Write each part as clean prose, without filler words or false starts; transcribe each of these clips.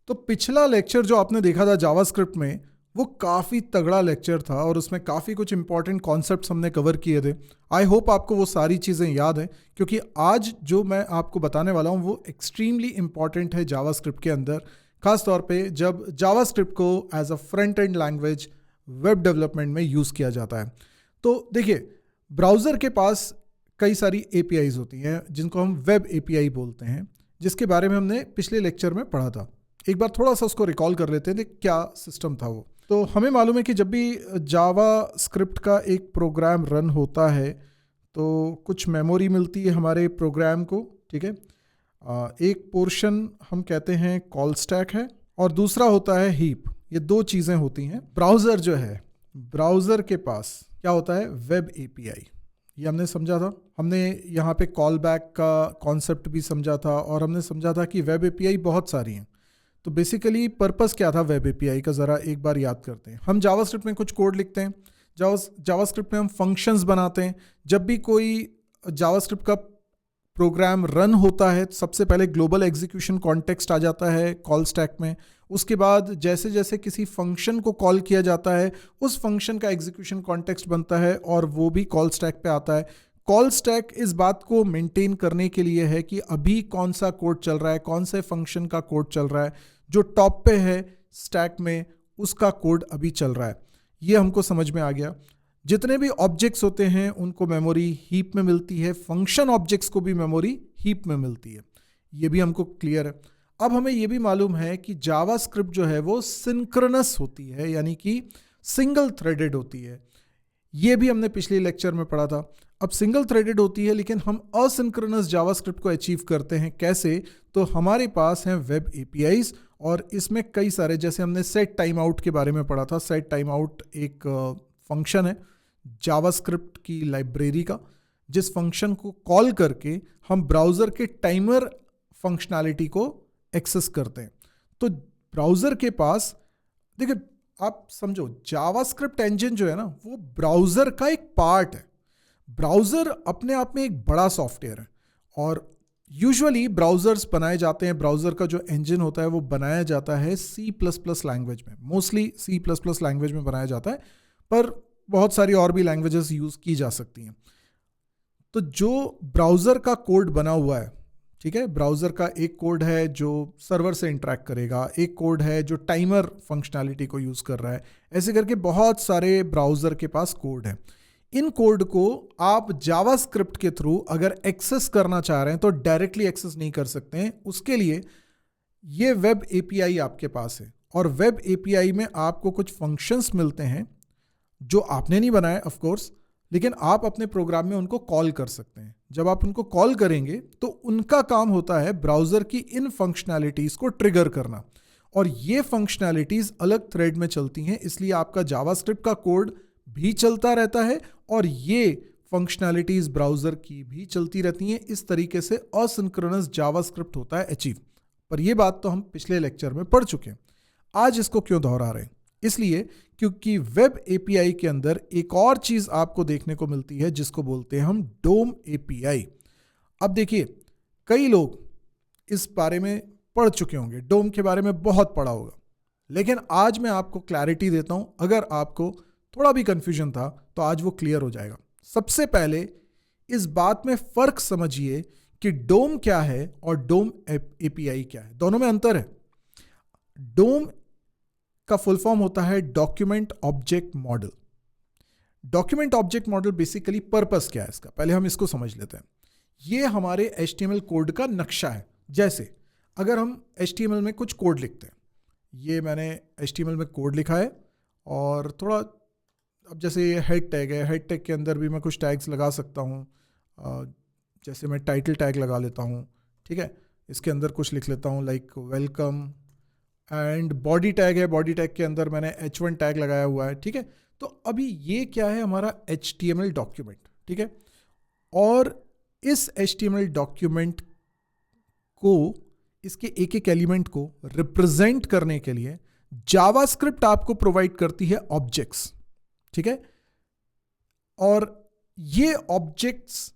तो पिछला लेक्चर जो आपने देखा था जावास्क्रिप्ट में, वो काफ़ी तगड़ा लेक्चर था और उसमें काफ़ी कुछ इंपॉर्टेंट कॉन्सेप्ट्स हमने कवर किए थे। आई होप आपको वो सारी चीज़ें याद हैं, क्योंकि आज जो मैं आपको बताने वाला हूँ वो एक्सट्रीमली इंपॉर्टेंट है जावास्क्रिप्ट के अंदर, खास तौर पे जब जावास्क्रिप्ट को as a front end language web development में यूज़ किया जाता है। तो देखिए, ब्राउज़र के पास कई सारी एपीआईज होती हैं जिनको हम वेब एपीआई बोलते हैं, जिसके बारे में हमने पिछले लेक्चर में पढ़ा था। एक बार थोड़ा सा उसको रिकॉल कर लेते थे, क्या सिस्टम था वो। तो हमें मालूम है कि जब भी जावा स्क्रिप्ट का एक प्रोग्राम रन होता है तो कुछ मेमोरी मिलती है हमारे प्रोग्राम को, ठीक है। एक पोर्शन हम कहते हैं कॉल स्टैक है और दूसरा होता है हीप। ये दो चीज़ें होती हैं। ब्राउज़र जो है, ब्राउज़र के पास क्या होता है, वेब एपीआई। ये हमने समझा था। हमने यहाँ पे कॉल बैक का कॉन्सेप्ट भी समझा था और हमने समझा था कि वेब एपीआई बहुत सारी हैं। तो बेसिकली पर्पस क्या था वेब एपीआई का, ज़रा एक बार याद करते हैं। हम जावास्क्रिप्ट में कुछ कोड लिखते हैं, जावास्क्रिप्ट में हम फंक्शंस बनाते हैं। जब भी कोई जावास्क्रिप्ट का प्रोग्राम रन होता है, सबसे पहले ग्लोबल एग्जीक्यूशन कॉन्टेक्स्ट आ जाता है कॉल स्टैक में। उसके बाद जैसे जैसे किसी फंक्शन को कॉल किया जाता है, उस फंक्शन का एग्जीक्यूशन कॉन्टेक्स्ट बनता है और वो भी कॉल स्टैक पे आता है। कॉल स्टैक इस बात को मेंटेन करने के लिए है कि अभी कौन सा कोड चल रहा है, कौन से फंक्शन का कोड चल रहा है, जो टॉप पे है स्टैक में उसका कोड अभी चल रहा है। ये हमको समझ में आ गया। जितने भी ऑब्जेक्ट्स होते हैं उनको मेमोरी हीप में मिलती है, फंक्शन ऑब्जेक्ट्स को भी मेमोरी हीप में मिलती है। ये भी हमको क्लियर है। अब हमें ये भी मालूम है कि जावास्क्रिप्ट जो है वो सिंक्रोनस होती है, यानी कि सिंगल थ्रेडेड होती है। ये भी हमने पिछले लेक्चर में पढ़ा था। अब सिंगल थ्रेडेड होती है, लेकिन हम असिंक्रोनस जावास्क्रिप्ट को अचीव करते हैं कैसे? तो हमारे पास हैं वेब एपीआईज और इसमें कई सारे, जैसे हमने सेट टाइम आउट के बारे में पढ़ा था। सेट टाइम आउट एक फंक्शन है जावास्क्रिप्ट की लाइब्रेरी का, जिस फंक्शन को कॉल करके हम ब्राउज़र के टाइमर फंक्शनैलिटी को एक्सेस करते हैं। तो ब्राउज़र के पास, देखिए आप समझो, जावास्क्रिप्ट इंजन जो है ना, वो ब्राउज़र का एक पार्ट है। ब्राउज़र अपने आप में एक बड़ा सॉफ्टवेयर है और यूजुअली ब्राउज़र्स बनाए जाते हैं, ब्राउज़र का जो इंजन होता है वो बनाया जाता है C++ लैंग्वेज में। मोस्टली C++ लैंग्वेज में बनाया जाता है, पर बहुत सारी और भी लैंग्वेजेस यूज़ की जा सकती हैं। तो जो ब्राउज़र का कोड बना हुआ है, ठीक है, ब्राउज़र का एक कोड है जो सर्वर से इंटरेक्ट करेगा, एक कोड है जो टाइमर फंक्शनैलिटी को यूज़ कर रहा है। ऐसे करके बहुत सारे ब्राउज़र के पास कोड है। इन कोड को आप जावास्क्रिप्ट के थ्रू अगर एक्सेस करना चाह रहे हैं तो डायरेक्टली एक्सेस नहीं कर सकते हैं। उसके लिए ये वेब एपीआई आपके पास है और वेब एपीआई में आपको कुछ फंक्शंस मिलते हैं जो आपने नहीं बनाए ऑफ कोर्स, लेकिन आप अपने प्रोग्राम में उनको कॉल कर सकते हैं। जब आप उनको कॉल करेंगे तो उनका काम होता है ब्राउज़र की इन फंक्शनैलिटीज़ को ट्रिगर करना, और ये फंक्शनैलिटीज़ अलग थ्रेड में चलती हैं, इसलिए आपका जावास्क्रिप्ट का कोड भी चलता रहता है और ये फंक्शनैलिटीज़ ब्राउज़र की भी चलती रहती हैं। इस तरीके से असिंक्रोनस जावास्क्रिप्ट होता है अचीव। पर ये बात तो हम पिछले लेक्चर में पढ़ चुके हैं। आज इसको क्यों दोहरा रहे हैं? इसलिए क्योंकि वेब एपीआई के अंदर एक और चीज़ आपको देखने को मिलती है जिसको बोलते हैं हम डोम एपीआई। अब देखिए, कई लोग इस बारे में पढ़ चुके होंगे, डोम के बारे में बहुत पढ़ा होगा, लेकिन आज मैं आपको क्लैरिटी देता हूं। अगर आपको थोड़ा भी कंफ्यूजन था तो आज वो क्लियर हो जाएगा। सबसे पहले इस बात में फ़र्क समझिए कि डोम क्या है और डोम एपीआई क्या है। दोनों में अंतर है। डोम का फुल फॉर्म होता है document object model. Document object model basically purpose क्या है इसका, पहले हम इसको समझ लेते हैं। ये हमारे HTML कोड का नक्शा है। जैसे अगर हम HTML में कुछ कोड लिखते हैं, ये मैंने HTML में कोड लिखा है और थोड़ा, अब जैसे ये हेड टैग है, हेड टैग के अंदर भी मैं कुछ टैग्स लगा सकता हूँ। जैसे मैं टाइटल टैग लगा लेता हूँ, ठीक है, इसके अंदर कुछ लिख लेता हूँ like welcome, and body tag है, बॉडी टैग के अंदर मैंने H1 टैग लगाया हुआ है, ठीक है। तो अभी ये क्या है, हमारा HTML डॉक्यूमेंट, ठीक है। और इस HTML डॉक्यूमेंट को, इसके एक एक एलिमेंट को रिप्रेजेंट करने के लिए जावास्क्रिप्ट आपको प्रोवाइड करती है ऑब्जेक्ट्स, ठीक है। और ये ऑब्जेक्ट्स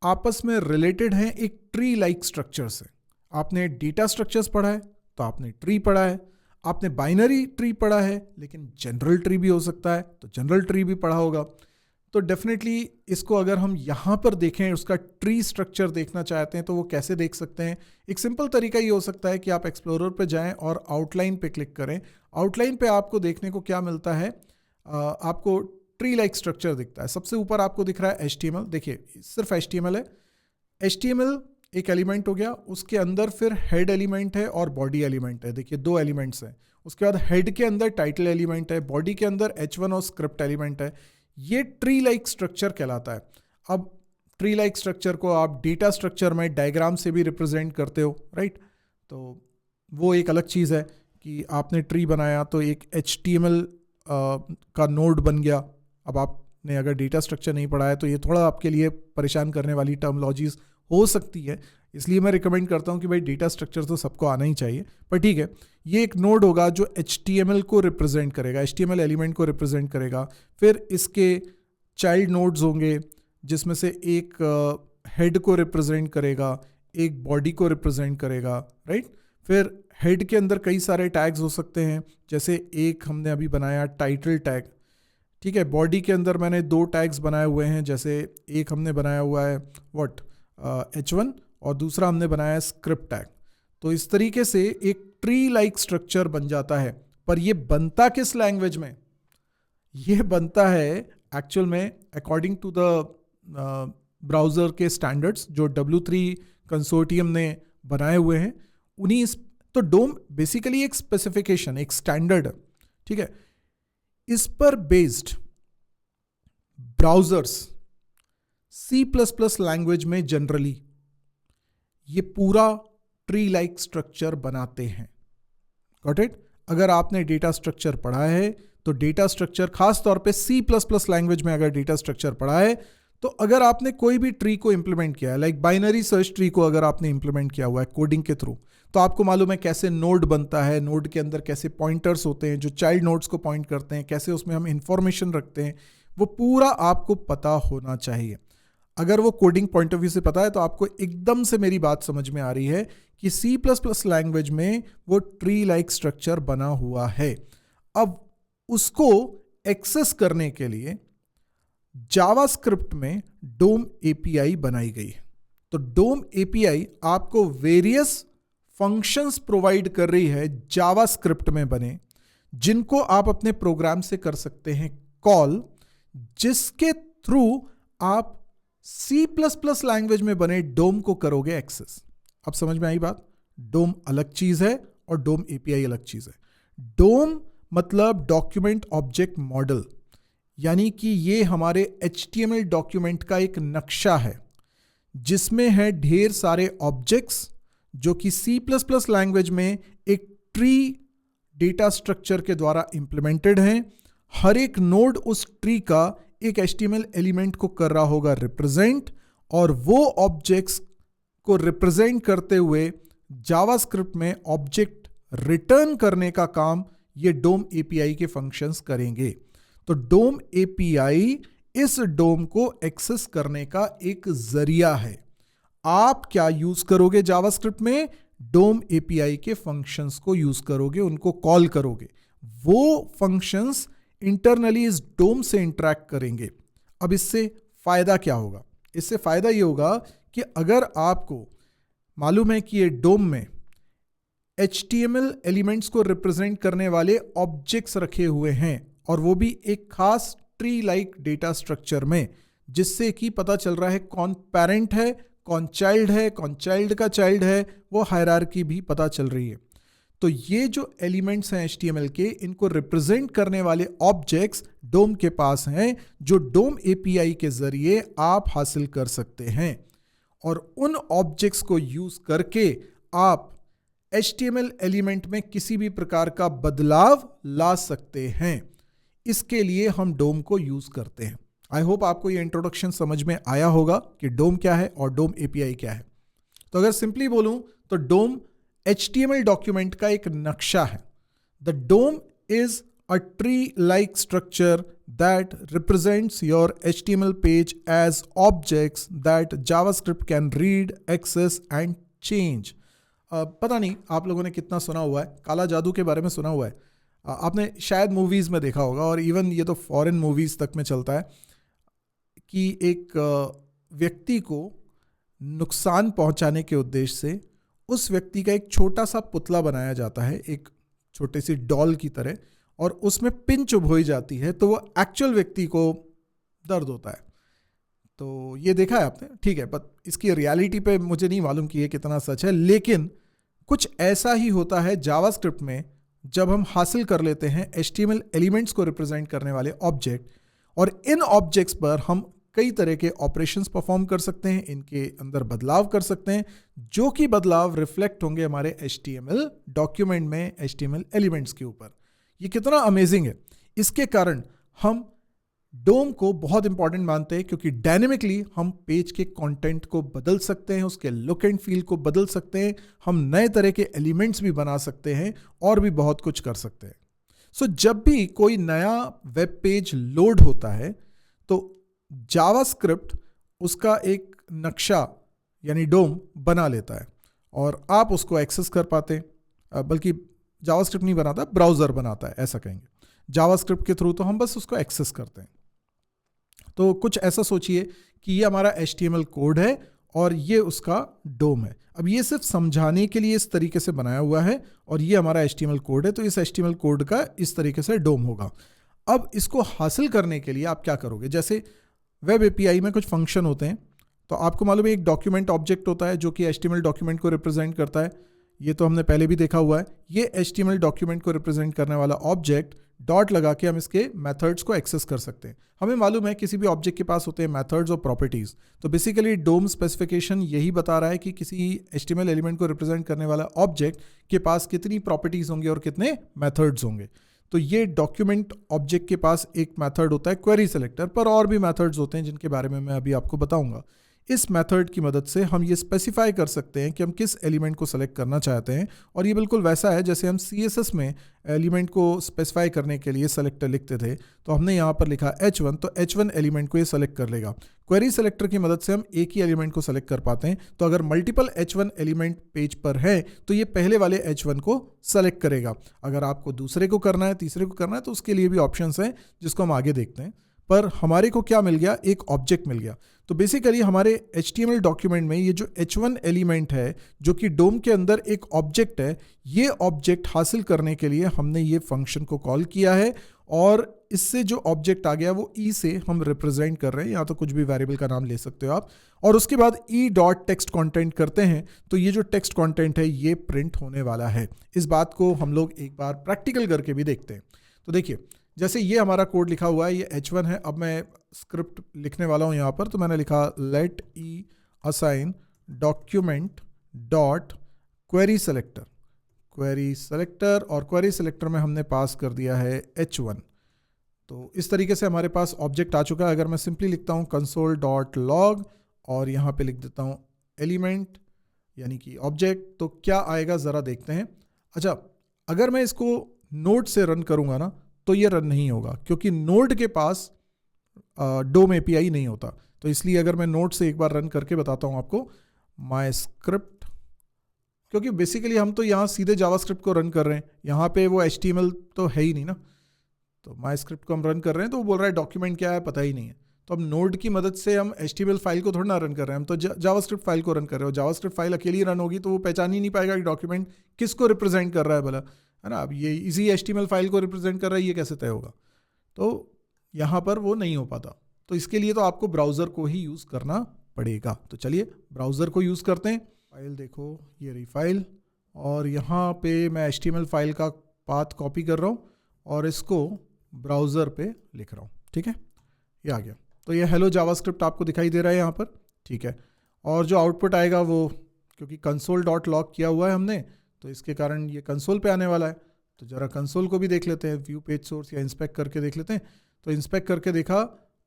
आपस में रिलेटेड हैं एक ट्री लाइक स्ट्रक्चर से। आपने डेटा स्ट्रक्चर्स पढ़ा है, तो आपने ट्री पढ़ा है, आपने बाइनरी ट्री पढ़ा है, लेकिन जनरल ट्री भी हो सकता है, तो जनरल ट्री भी पढ़ा होगा। तो डेफिनेटली इसको अगर हम यहाँ पर देखें, उसका ट्री स्ट्रक्चर देखना चाहते हैं तो वो कैसे देख सकते हैं? एक सिंपल तरीका ये हो सकता है कि आप एक्सप्लोरर पे जाएं और आउटलाइन पे क्लिक करें। आउटलाइन पे आपको देखने को क्या मिलता है, आपको ट्री लाइक स्ट्रक्चर दिखता है। सबसे ऊपर आपको दिख रहा है HTML, देखिए सिर्फ HTML है। HTML एक एलिमेंट हो गया, उसके अंदर फिर हेड एलिमेंट है और बॉडी एलिमेंट है, देखिए 2 एलिमेंट्स हैं। उसके बाद हेड के अंदर टाइटल एलिमेंट है, बॉडी के अंदर H1 और स्क्रिप्ट एलिमेंट है। ये ट्री लाइक स्ट्रक्चर कहलाता है। अब ट्री लाइक स्ट्रक्चर को आप डेटा स्ट्रक्चर में डायग्राम से भी रिप्रेजेंट करते हो, राइट? तो वो एक अलग चीज़ है कि आपने ट्री बनाया तो एक HTML का नोड बन गया। अब आपने अगर डेटा स्ट्रक्चर नहीं पढ़ा है तो ये थोड़ा आपके लिए परेशान करने वाली टर्मोलॉजीज हो सकती है, इसलिए मैं रिकमेंड करता हूँ कि भाई डेटा स्ट्रक्चर तो सबको आना ही चाहिए। पर ठीक है, ये एक नोड होगा जो HTML को रिप्रेजेंट करेगा, HTML एलिमेंट को रिप्रेजेंट करेगा। फिर इसके चाइल्ड नोड्स होंगे जिसमें से एक हेड को रिप्रेजेंट करेगा, एक बॉडी को रिप्रेजेंट करेगा, राइट? फिर हेड के अंदर कई सारे टैग्स हो सकते हैं, जैसे एक हमने अभी बनाया टाइटल टैग, ठीक है। बॉडी के अंदर मैंने 2 टैग्स बनाए हुए हैं, जैसे एक हमने बनाया हुआ है H1 और दूसरा हमने बनाया है स्क्रिप्ट टैग। तो इस तरीके से एक ट्री लाइक स्ट्रक्चर बन जाता है। पर ये बनता किस लैंग्वेज में? ये बनता है एक्चुअल में अकॉर्डिंग टू द ब्राउज़र के स्टैंडर्ड्स जो W3 कंसोर्टियम ने बनाए हुए हैं, उन्हीं तो डोम बेसिकली एक स्पेसिफिकेशन, एक स्टैंडर्ड, ठीक है। इस पर बेस्ड ब्राउजर्स C++ लैंग्वेज में जनरली ये पूरा ट्री लाइक स्ट्रक्चर बनाते हैं। Got it? अगर आपने डेटा स्ट्रक्चर पढ़ा है तो डेटा स्ट्रक्चर, खास तौर पे C++ लैंग्वेज में अगर डेटा स्ट्रक्चर पढ़ा है, तो अगर आपने कोई भी ट्री को इंप्लीमेंट किया है, लाइक बाइनरी सर्च ट्री को अगर आपने इंप्लीमेंट किया हुआ है कोडिंग के थ्रू, तो आपको मालूम है कैसे नोड बनता है, नोड के अंदर कैसे पॉइंटर्स होते हैं जो चाइल्ड नोड्स को पॉइंट करते हैं, कैसे उसमें हम इंफॉर्मेशन रखते हैं, वो पूरा आपको पता होना चाहिए। अगर वो कोडिंग पॉइंट ऑफ व्यू से पता है तो आपको एकदम से मेरी बात समझ में आ रही है कि C++ लैंग्वेज में वो ट्री लाइक स्ट्रक्चर बना हुआ है। अब उसको एक्सेस करने के लिए जावास्क्रिप्ट में डोम API बनाई गई है। तो डोम API आपको वेरियस फंक्शंस प्रोवाइड कर रही है जावास्क्रिप्ट में बने, जिनको आप अपने प्रोग्राम से कर सकते हैं कॉल, जिसके थ्रू आप C++ लैंग्वेज में बने डोम को करोगे एक्सेस। अब समझ में आई बात? डोम अलग चीज है और डोम API अलग चीज है। डोम मतलब डॉक्यूमेंट ऑब्जेक्ट मॉडल, यानी कि ये हमारे HTML डॉक्यूमेंट का एक नक्शा है जिसमें है ढेर सारे ऑब्जेक्ट्स जो कि C++ लैंग्वेज में एक ट्री डेटा स्ट्रक्चर के द्वारा इंप्लीमेंटेड हैं। हर एक नोड उस ट्री का एक HTML एलिमेंट को कर रहा होगा रिप्रेजेंट, और वो ऑब्जेक्ट्स को रिप्रेजेंट करते हुए जावास्क्रिप्ट में ऑब्जेक्ट रिटर्न करने का काम ये डोम API के फंक्शंस करेंगे। तो डोम API इस डोम को एक्सेस करने का एक जरिया है। आप क्या यूज करोगे जावास्क्रिप्ट में? डोम API के फंक्शंस को यूज करोगे, उनको कॉल करोगे। वो फंक्शंस इंटरनली इस डोम से इंटरैक्ट करेंगे। अब इससे फायदा क्या होगा? इससे फायदा ये होगा कि अगर आपको मालूम है कि ये डोम में HTML एलिमेंट्स को रिप्रेजेंट करने वाले ऑब्जेक्ट्स रखे हुए हैं, और वो भी एक खास ट्री लाइक डेटा स्ट्रक्चर में, जिससे कि पता चल रहा है कौन पेरेंट है, कौन चाइल्ड है, कौन चाइल्ड का चाइल्ड है, वो हायरार्की भी पता चल रही है। तो ये जो एलिमेंट्स हैं HTML के, इनको रिप्रेजेंट करने वाले ऑब्जेक्ट्स डोम के पास हैं, जो डोम API के जरिए आप हासिल कर सकते हैं। और उन ऑब्जेक्ट्स को यूज करके आप HTML एलिमेंट में किसी भी प्रकार का बदलाव ला सकते हैं। इसके लिए हम डोम को यूज करते हैं। आई होप आपको ये इंट्रोडक्शन समझ में आया होगा कि डोम क्या है और डोम API क्या है। तो अगर सिंपली बोलूं तो डोम HTML डॉक्यूमेंट का एक नक्शा है। The DOM is a tree like structure that represents your HTML page as objects that JavaScript can read, access and change. पता नहीं आप लोगों ने कितना सुना हुआ है, काला जादू के बारे में सुना हुआ है। आपने शायद मूवीज़ में देखा होगा, और इवन ये तो फॉरेन मूवीज़ तक में चलता है कि एक व्यक्ति को नुकसान पहुंचाने के उद्देश्य से उस व्यक्ति का एक छोटा सा पुतला बनाया जाता है, एक छोटी सी डॉल की तरह, और उसमें पिन चुभोई जाती है तो वो एक्चुअल व्यक्ति को दर्द होता है। तो ये देखा है आपने, ठीक है, पर इसकी रियलिटी पे मुझे नहीं मालूम कि ये कितना सच है, लेकिन कुछ ऐसा ही होता है जावास्क्रिप्ट में जब हम हासिल कर लेते हैं HTML एलिमेंट्स को रिप्रेजेंट करने वाले ऑब्जेक्ट, और इन ऑब्जेक्ट्स पर हम कई तरह के ऑपरेशंस परफॉर्म कर सकते हैं, इनके अंदर बदलाव कर सकते हैं, जो कि बदलाव रिफ्लेक्ट होंगे हमारे HTML डॉक्यूमेंट में, HTML एलिमेंट्स के ऊपर। ये कितना अमेजिंग है। इसके कारण हम डोम को बहुत इंपॉर्टेंट मानते हैं, क्योंकि डायनेमिकली हम पेज के कंटेंट को बदल सकते हैं, उसके लुक एंड फील को बदल सकते हैं, हम नए तरह के एलिमेंट्स भी बना सकते हैं और भी बहुत कुछ कर सकते हैं। सो जब भी कोई नया वेब पेज लोड होता है तो जावास्क्रिप्ट उसका एक नक्शा यानी डोम बना लेता है और आप उसको एक्सेस कर पाते हैं। बल्कि जावास्क्रिप्ट नहीं बनाता, ब्राउज़र बनाता है, ऐसा कहेंगे। जावास्क्रिप्ट के थ्रू तो हम बस उसको एक्सेस करते हैं। तो कुछ ऐसा सोचिए कि ये हमारा HTML कोड है और ये उसका डोम है। अब ये सिर्फ समझाने के लिए इस तरीके से बनाया हुआ है, और ये हमारा HTML कोड है, तो इस HTML कोड का इस तरीके से डोम होगा। अब इसको हासिल करने के लिए आप क्या करोगे? जैसे वेब API में कुछ फंक्शन होते हैं, तो आपको मालूम है एक डॉक्यूमेंट ऑब्जेक्ट होता है जो कि HTML डॉक्यूमेंट को रिप्रेजेंट करता है। ये तो हमने पहले भी देखा हुआ है। ये HTML डॉक्यूमेंट को रिप्रेजेंट करने वाला ऑब्जेक्ट डॉट लगा के हम इसके मेथड्स को एक्सेस कर सकते हैं। हमें मालूम है किसी भी ऑब्जेक्ट के पास होते हैं मेथड्स और प्रॉपर्टीज। तो बेसिकली डोम स्पेसिफिकेशन यही बता रहा है कि किसी HTML एलिमेंट को रिप्रेजेंट करने वाला ऑब्जेक्ट के पास कितनी प्रॉपर्टीज होंगे और कितने मेथड्स होंगे। तो ये डॉक्यूमेंट ऑब्जेक्ट के पास एक मेथड होता है क्वेरी सेलेक्टर, पर और भी मेथड्स होते हैं जिनके बारे में मैं अभी आपको बताऊंगा। इस मेथड की मदद से हम ये स्पेसिफाई कर सकते हैं कि हम किस एलिमेंट को सेलेक्ट करना चाहते हैं, और ये बिल्कुल वैसा है जैसे हम CSS में एलिमेंट को स्पेसिफाई करने के लिए सेलेक्टर लिखते थे। तो हमने यहाँ पर लिखा H1, तो H1 एलिमेंट को ये सेलेक्ट कर लेगा। क्वेरी सेलेक्टर की मदद से हम एक ही एलिमेंट को सेलेक्ट कर पाते हैं। तो अगर मल्टीपल H1 एलिमेंट पेज पर है तो ये पहले वाले H1 को सेलेक्ट करेगा। अगर आपको दूसरे को करना है, तीसरे को करना है, तो उसके लिए भी ऑप्शंस हैं जिसको हम आगे देखते हैं। पर हमारे को क्या मिल गया? एक ऑब्जेक्ट मिल गया। तो बेसिकली हमारे HTML डॉक्यूमेंट में ये जो H1 एलिमेंट है जो कि डोम के अंदर एक ऑब्जेक्ट है, ये ऑब्जेक्ट हासिल करने के लिए हमने ये फंक्शन को कॉल किया है, और इससे जो ऑब्जेक्ट आ गया वो E से हम रिप्रेजेंट कर रहे हैं, या तो कुछ भी वेरिएबल का नाम ले सकते हो आप। और उसके बाद E डॉट टेक्स्ट कॉन्टेंट करते हैं तो ये जो टेक्स्ट कॉन्टेंट है ये प्रिंट होने वाला है। इस बात को हम लोग एक बार प्रैक्टिकल करके भी देखते हैं। तो देखिए, जैसे ये हमारा कोड लिखा हुआ है, ये H1 है। अब मैं स्क्रिप्ट लिखने वाला हूँ यहाँ पर, तो मैंने लिखा let E assign document dot query selector, query selector, और क्वेरी सेलेक्टर में हमने पास कर दिया है H1। तो इस तरीके से हमारे पास ऑब्जेक्ट आ चुका है। अगर मैं सिंपली लिखता हूँ कंसोल डॉट लॉग और यहाँ पे लिख देता हूँ एलिमेंट यानी कि ऑब्जेक्ट, तो क्या आएगा ज़रा देखते हैं। अच्छा, अगर मैं इसको नोड से रन करूँगा ना तो ये रन नहीं होगा, क्योंकि नोड के पास डोम API नहीं होता। तो इसलिए अगर मैं नोड से एक बार रन करके बताता हूँ आपको, माई स्क्रिप्ट, क्योंकि बेसिकली हम तो यहाँ सीधे जावास्क्रिप्ट को रन कर रहे हैं, यहाँ पे वो HTML तो है ही नहीं ना। तो माई स्क्रिप्ट को हम रन कर रहे हैं तो वो बोल रहा है डॉक्यूमेंट क्या है पता ही नहीं है। तो अब नोड की मदद से हम HTML फाइल को थोड़ा ना रन कर रहे हैं, हम तो जावास्क्रिप्ट फाइल को रन कर रहे हो। जावास्क्रिप्ट फाइल अकेली रन होगी तो वो पहचान ही नहीं पाएगा कि डॉक्यूमेंट किसको रिप्रेजेंट कर रहा है भला, है ना। अब ये इसी HTML फाइल को रिप्रेजेंट कर रहा है, ये कैसे तय होगा? तो यहाँ पर वो नहीं हो पाता। तो इसके लिए तो आपको ब्राउज़र को ही यूज़ करना पड़ेगा। तो चलिए ब्राउज़र को यूज़ करते हैं। फाइल देखो, ये रही फाइल, और यहाँ पे मैं HTML फाइल का पाथ कॉपी कर रहा हूँ और इसको ब्राउज़र पे लिख रहा हूँ। ठीक है, ये आ गया। तो ये हेलो जावास्क्रिप्ट आपको दिखाई दे रहा है यहाँ पर, ठीक है। और जो आउटपुट आएगा वो, क्योंकि कंसोल डॉट लॉग किया हुआ है हमने, तो इसके कारण ये कंसोल पे आने वाला है। तो ज़रा कंसोल को भी देख लेते हैं, व्यू पेज सोर्स या इंस्पेक्ट करके देख लेते हैं। तो इंस्पेक्ट करके देखा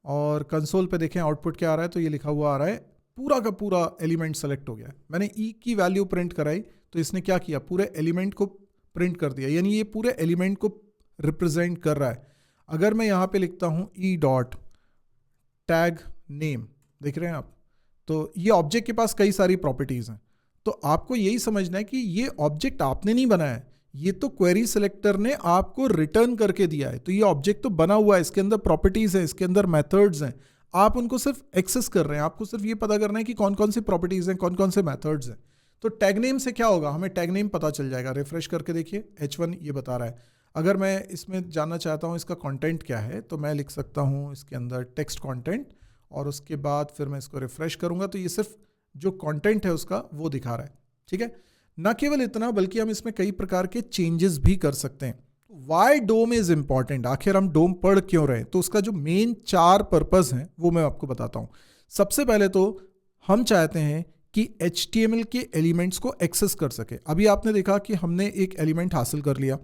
और कंसोल पे देखें आउटपुट क्या आ रहा है। तो ये लिखा हुआ आ रहा है पूरा का पूरा एलिमेंट सेलेक्ट हो गया है। मैंने E की वैल्यू प्रिंट कराई तो इसने क्या किया, पूरे एलिमेंट को प्रिंट कर दिया, यानी ये पूरे एलिमेंट को रिप्रेजेंट कर रहा है। अगर मैं यहाँ पे लिखता हूँ E डॉट टैग नेम, देख रहे हैं आप, तो ये ऑब्जेक्ट के पास कई सारी प्रॉपर्टीज़ हैं। तो आपको यही समझना है कि ये ऑब्जेक्ट आपने नहीं बनाया है, ये तो क्वेरी सिलेक्टर ने आपको रिटर्न करके दिया है। तो ये ऑब्जेक्ट तो बना हुआ है, इसके अंदर प्रॉपर्टीज हैं, इसके अंदर मेथड्स हैं, आप उनको सिर्फ एक्सेस कर रहे हैं। आपको सिर्फ ये पता करना है कि कौन कौन सी प्रॉपर्टीज हैं, कौन कौन से मेथड्स हैं। तो टैग नेम से क्या होगा, हमें टैग नेम पता चल जाएगा। रिफ्रेश करके देखिए, H1 ये बता रहा है। अगर मैं इसमें जानना चाहता हूँ इसका कंटेंट क्या है, तो मैं लिख सकता हूँ इसके अंदर टेक्स्ट कंटेंट, और उसके बाद फिर मैं इसको रिफ्रेश करूँगा तो ये सिर्फ जो कंटेंट है उसका वो दिखा रहा है। ठीक है, ना केवल इतना बल्कि हम इसमें कई प्रकार के चेंजेस भी कर सकते हैं। वाई डोम इज इंपॉर्टेंट, आखिर हम डोम पढ़ क्यों रहे हैं, तो उसका जो मेन 4 पर्पस हैं वो मैं आपको बताता हूँ। सबसे पहले तो हम चाहते हैं कि HTML के एलिमेंट्स को एक्सेस कर सके। अभी आपने देखा कि हमने एक एलिमेंट हासिल कर लिया,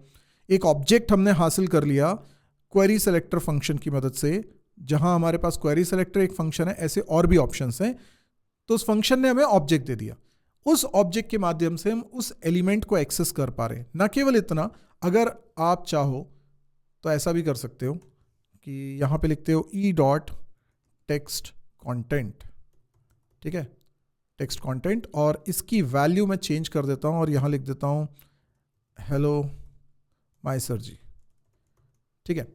एक ऑब्जेक्ट हमने हासिल कर लिया क्वेरी सेलेक्टर फंक्शन की मदद से। जहां हमारे पास क्वेरी सेलेक्टर एक फंक्शन है, ऐसे और भी ऑप्शंस हैं। तो उस फंक्शन ने हमें ऑब्जेक्ट दे दिया, उस ऑब्जेक्ट के माध्यम से हम उस एलिमेंट को एक्सेस कर पा रहे हैं। ना केवल इतना, अगर आप चाहो तो ऐसा भी कर सकते हो कि यहां पे लिखते हो e.textContent, ठीक है, टेक्स्ट कंटेंट, और इसकी वैल्यू मैं चेंज कर देता हूं और यहां लिख देता हूं हेलो माय सर जी। ठीक है,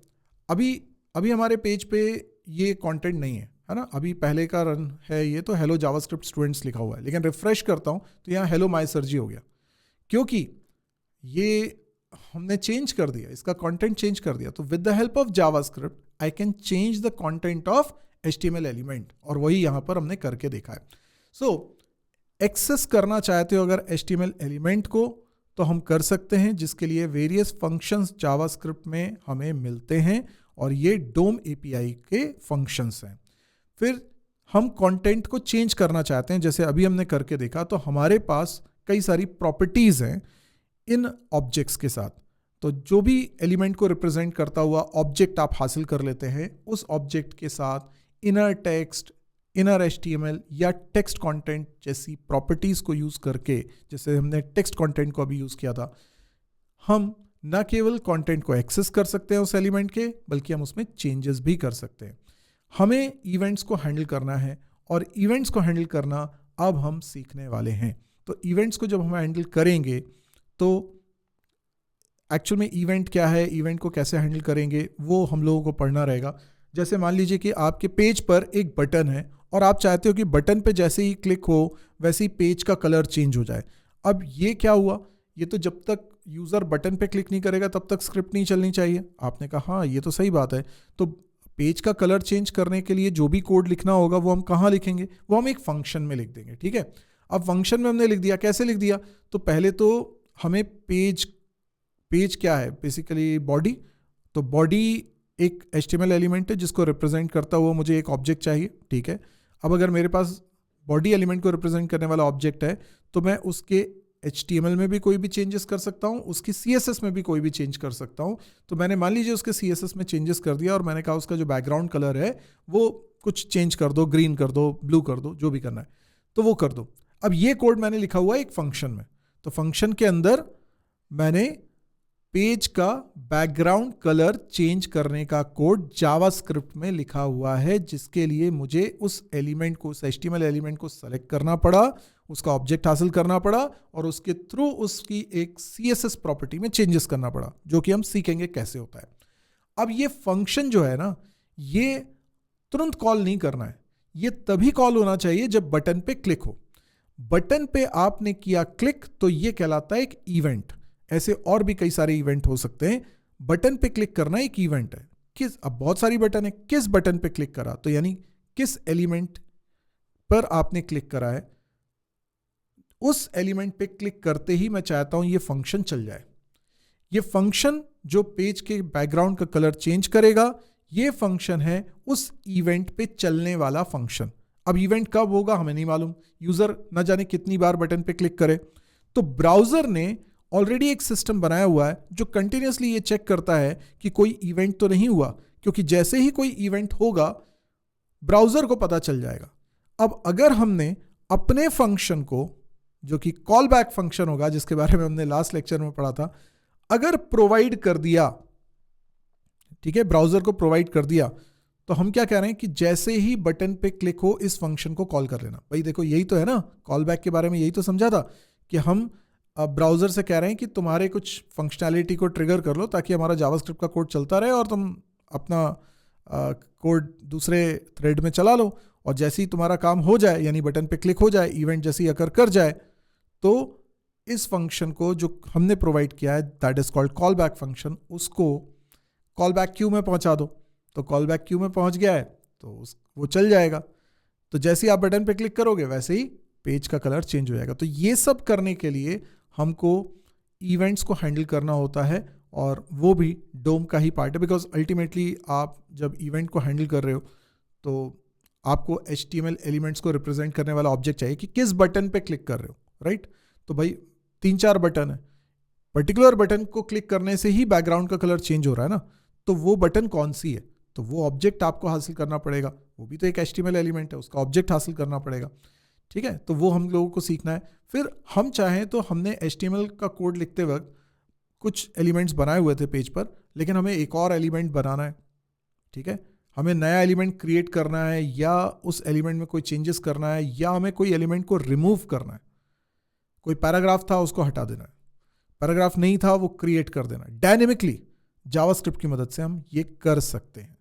अभी हमारे पेज पे ये कंटेंट नहीं है, है ना, अभी पहले का रन है ये, तो हेलो जावास्क्रिप्ट स्टूडेंट्स लिखा हुआ है। लेकिन रिफ्रेश करता हूं तो यहाँ हेलो माय सर जी हो गया, क्योंकि ये हमने चेंज कर दिया, इसका कंटेंट चेंज कर दिया। तो with the help of JavaScript I can change the content of HTML element, और वही यहां पर हमने करके देखा है। सो एक्सेस करना चाहते हो अगर HTML एलिमेंट को, तो हम कर सकते हैं, जिसके लिए वेरियस फंक्शंस जावास्क्रिप्ट में हमें मिलते हैं, और ये डोम API के फंक्शंस हैं। फिर हम कंटेंट को चेंज करना चाहते हैं, जैसे अभी हमने करके देखा, तो हमारे पास कई सारी प्रॉपर्टीज हैं इन ऑब्जेक्ट्स के साथ। तो जो भी एलिमेंट को रिप्रेजेंट करता हुआ ऑब्जेक्ट आप हासिल कर लेते हैं, उस ऑब्जेक्ट के साथ इनर टेक्स्ट, इनर HTML या टेक्स्ट कंटेंट जैसी प्रॉपर्टीज को यूज करके, जैसे हमने टेक्स्ट कंटेंट को अभी यूज किया था, हम न केवल कंटेंट को एक्सेस कर सकते हैं उस एलिमेंट के, बल्कि हम उसमें चेंजेस भी कर सकते हैं। हमें इवेंट्स को हैंडल करना है, और इवेंट्स को हैंडल करना अब हम सीखने वाले हैं। तो इवेंट्स को जब हम हैंडल करेंगे, तो एक्चुअल में इवेंट क्या है, इवेंट को कैसे हैंडल करेंगे, वो हम लोगों को पढ़ना रहेगा। जैसे मान लीजिए कि आपके पेज पर एक बटन है, और आप चाहते हो कि बटन पे जैसे ही क्लिक हो वैसे ही पेज का कलर चेंज हो जाए। अब ये क्या हुआ, ये तो जब तक यूज़र बटन पे क्लिक नहीं करेगा तब तक स्क्रिप्ट नहीं चलनी चाहिए। आपने कहा हाँ ये तो सही बात है, तो पेज का कलर चेंज करने के लिए जो भी कोड लिखना होगा वो हम कहाँ लिखेंगे, वो हम एक फंक्शन में लिख देंगे। ठीक है, अब फंक्शन में हमने लिख दिया, कैसे लिख दिया, तो पहले तो हमें पेज क्या है, बेसिकली बॉडी, तो बॉडी एक HTML एलिमेंट है जिसको रिप्रेजेंट करता हुआ मुझे एक ऑब्जेक्ट चाहिए। ठीक है, अब अगर मेरे पास बॉडी एलिमेंट को रिप्रेजेंट करने वाला ऑब्जेक्ट है, तो मैं उसके HTML में भी कोई भी चेंजेस कर सकता हूँ, उसकी CSS में भी कोई भी चेंज कर सकता हूँ। तो मैंने मान लीजिए उसके CSS में चेंजेस कर दिया, और मैंने कहा उसका जो बैकग्राउंड कलर है वो कुछ चेंज कर दो, ग्रीन कर दो, ब्लू कर दो, जो भी करना है तो वो कर दो। अब ये कोड मैंने लिखा हुआ है एक फंक्शन में, तो फंक्शन के अंदर मैंने पेज का बैकग्राउंड कलर चेंज करने का कोड जावास्क्रिप्ट में लिखा हुआ है, जिसके लिए मुझे उस एलिमेंट को, उस HTML एलिमेंट को सेलेक्ट करना पड़ा, उसका ऑब्जेक्ट हासिल करना पड़ा, और उसके थ्रू उसकी एक CSS प्रॉपर्टी में चेंजेस करना पड़ा, जो कि हम सीखेंगे कैसे होता है। अब ये फंक्शन जो है ना, ये तुरंत कॉल नहीं करना है, ये तभी कॉल होना चाहिए जब बटन पे क्लिक हो। बटन पे आपने किया क्लिक तो ये कहलाता है एक इवेंट। ऐसे और भी कई सारे इवेंट हो सकते हैं, बटन पे क्लिक करना एक इवेंट है। अब बहुत सारी बटन है, किस बटन पे क्लिक करा, तो यानी किस एलिमेंट पर आपने क्लिक करा है, उस एलिमेंट पे क्लिक करते ही मैं चाहता हूं ये फंक्शन चल जाए। ये फंक्शन जो पेज के बैकग्राउंड का कलर चेंज करेगा, ये फंक्शन है उस इवेंट पे चलने वाला फंक्शन। अब इवेंट कब होगा हमें नहीं मालूम, यूजर न जाने कितनी बार बटन पे क्लिक करे, तो ब्राउजर ने ऑलरेडी एक सिस्टम बनाया हुआ है जो कंटिन्यूसली ये चेक करता है कि कोई इवेंट तो नहीं हुआ, क्योंकि जैसे ही कोई इवेंट होगा ब्राउजर को पता चल जाएगा। अब अगर हमने अपने फंक्शन को, जो कि कॉल बैक फंक्शन होगा, जिसके बारे में हमने लास्ट लेक्चर में पढ़ा था, अगर प्रोवाइड कर दिया, ठीक है, ब्राउजर को प्रोवाइड कर दिया, तो हम क्या कह रहे हैं कि जैसे ही बटन पे क्लिक हो इस फंक्शन को कॉल कर लेना। भाई देखो यही तो है ना, कॉल बैक के बारे में यही तो समझा था कि हम ब्राउज़र से कह रहे हैं कि तुम्हारे कुछ फंक्शनैलिटी को ट्रिगर कर लो ताकि हमारा जावास्क्रिप्ट का कोड चलता रहे और तुम अपना कोड दूसरे थ्रेड में चला लो, और जैसे ही तुम्हारा काम हो जाए यानी बटन पे क्लिक हो जाए, इवेंट जैसे ही अकर कर जाए, तो इस फंक्शन को जो हमने प्रोवाइड किया है that is called call back function, उसको कॉल बैक क्यू में पहुंचा दो। तो कॉल बैक क्यू में पहुंच गया है तो वो चल जाएगा। तो जैसे ही आप बटन पे क्लिक करोगे वैसे ही पेज का कलर चेंज हो जाएगा। तो ये सब करने के लिए हमको इवेंट्स को हैंडल करना होता है, और वो भी डोम का ही पार्ट है, बिकॉज अल्टीमेटली आप जब इवेंट को हैंडल कर रहे हो तो आपको HTML एलिमेंट्स को रिप्रेजेंट करने वाला ऑब्जेक्ट चाहिए कि किस बटन पे क्लिक कर रहे हो, राइट। तो भाई 3-4 बटन है, पर्टिकुलर बटन को क्लिक करने से ही बैकग्राउंड का कलर चेंज हो रहा है ना, तो वो बटन कौन सी है, तो वो ऑब्जेक्ट आपको हासिल करना पड़ेगा। वो भी तो एक HTML एलिमेंट है, उसका ऑब्जेक्ट हासिल करना पड़ेगा, ठीक है। तो वो हम लोगों को सीखना है। फिर हम चाहें तो हमने HTML का कोड लिखते वक्त कुछ एलिमेंट्स बनाए हुए थे पेज पर, लेकिन हमें एक और एलिमेंट बनाना है, ठीक है। हमें नया एलिमेंट क्रिएट करना है, या उस एलिमेंट में कोई चेंजेस करना है, या हमें कोई एलिमेंट को रिमूव करना है। कोई पैराग्राफ था उसको हटा देना है, पैराग्राफ नहीं था वो क्रिएट कर देना है। डायनेमिकली जावास्क्रिप्ट की मदद से हम ये कर सकते हैं।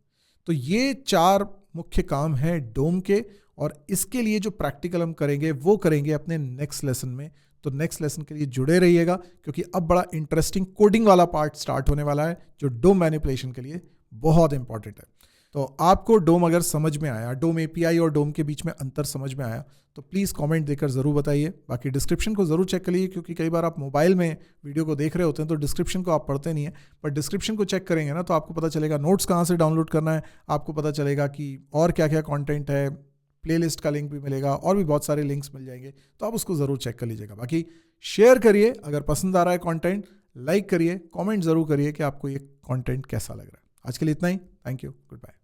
तो ये 4 मुख्य काम हैं डोम के, और इसके लिए जो प्रैक्टिकल हम करेंगे वो करेंगे अपने नेक्स्ट लेसन में। तो नेक्स्ट लेसन के लिए जुड़े रहिएगा, क्योंकि अब बड़ा इंटरेस्टिंग कोडिंग वाला पार्ट स्टार्ट होने वाला है जो डोम मैनिपुलेशन के लिए बहुत इंपॉर्टेंट है। तो आपको डोम अगर समझ में आया, डोम API और डोम के बीच में अंतर समझ में आया, तो प्लीज़ कमेंट देकर ज़रूर बताइए। बाकी डिस्क्रिप्शन को ज़रूर चेक करिए, क्योंकि कई बार आप मोबाइल में वीडियो को देख रहे होते हैं तो डिस्क्रिप्शन को आप पढ़ते नहीं है, पर डिस्क्रिप्शन को चेक करेंगे ना तो आपको पता चलेगा नोट्स कहाँ से डाउनलोड करना है, आपको पता चलेगा कि और क्या क्या कॉन्टेंट है, प्लेलिस्ट का लिंक भी मिलेगा, और भी बहुत सारे लिंक्स मिल जाएंगे, तो आप उसको ज़रूर चेक कर लीजिएगा। बाकी शेयर करिए अगर पसंद आ रहा है कंटेंट, लाइक करिए, कमेंट ज़रूर करिए कि आपको ये कंटेंट कैसा लग रहा है। आज के लिए इतना ही, थैंक यू, गुड बाय।